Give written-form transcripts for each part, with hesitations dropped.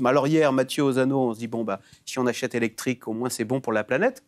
Alors hier, Mathieu Ozano, on se dit, bon, bah, si on achète électrique, au moins c'est bon pour la planète.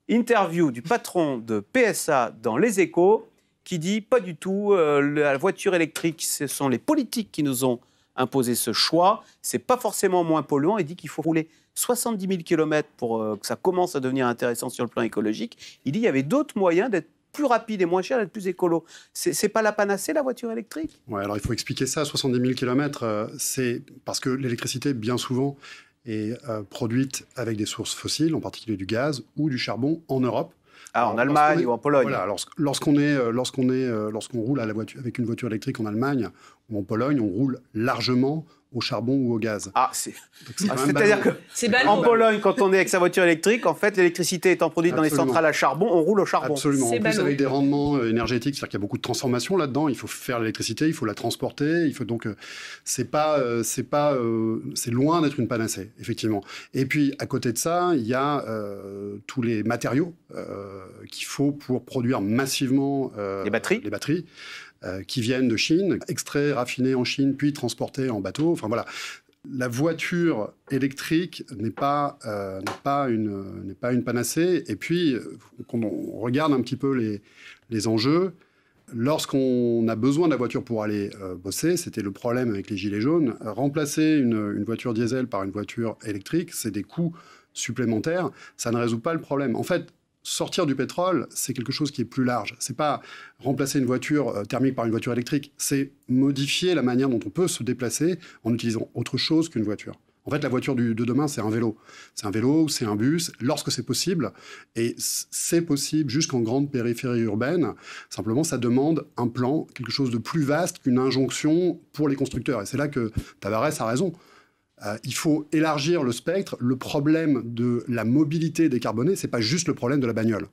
Interview du patron de PSA dans Les Échos, qui dit, pas du tout, la voiture électrique, ce sont les politiques qui nous ont imposé ce choix. C'est pas forcément moins polluant. Il dit qu'il faut rouler 70 000 km pour que ça commence à devenir intéressant sur le plan écologique. Il dit qu'il y avait d'autres moyens d'être plus rapide et moins cher, d'être plus écolo. C'est pas la panacée, la voiture électrique? Ouais, alors il faut expliquer ça. 70 000 km, c'est parce que l'électricité, bien souvent, est produite avec des sources fossiles, en particulier du gaz ou du charbon, en Europe. Ah, en Allemagne ou en Pologne. Voilà, lorsqu'on roule avec une voiture électrique en Allemagne ou en Pologne, on roule largement au charbon ou au gaz. Ah, c'est-à-dire qu'en Pologne, quand on est avec sa voiture électrique, en fait, l'électricité étant produite dans les centrales à charbon, on roule au charbon. Absolument. En plus, avec des rendements énergétiques, c'est-à-dire qu'il y a beaucoup de transformation là-dedans. Il faut faire l'électricité, il faut la transporter. Il faut donc, c'est loin d'être une panacée, effectivement. Et puis, à côté de ça, il y a tous les matériaux qu'il faut pour produire massivement les batteries. Qui viennent de Chine, extraits, raffinés en Chine, puis transportés en bateau. Enfin voilà, la voiture électrique n'est pas une panacée. Et puis, quand on regarde un petit peu les enjeux, lorsqu'on a besoin de la voiture pour aller bosser, c'était le problème avec les gilets jaunes, remplacer une voiture diesel par une voiture électrique, c'est des coûts supplémentaires, ça ne résout pas le problème. En fait, sortir du pétrole, c'est quelque chose qui est plus large. C'est pas remplacer une voiture thermique par une voiture électrique, c'est modifier la manière dont on peut se déplacer en utilisant autre chose qu'une voiture. En fait, la voiture de demain, c'est un vélo. C'est un vélo, c'est un bus, lorsque c'est possible. Et c'est possible jusqu'en grande périphérie urbaine. Simplement, ça demande un plan, quelque chose de plus vaste qu'une injonction pour les constructeurs. Et c'est là que Tavarès a raison. Il faut élargir le spectre. Le problème de la mobilité décarbonée, ce n'est pas juste le problème de la bagnole.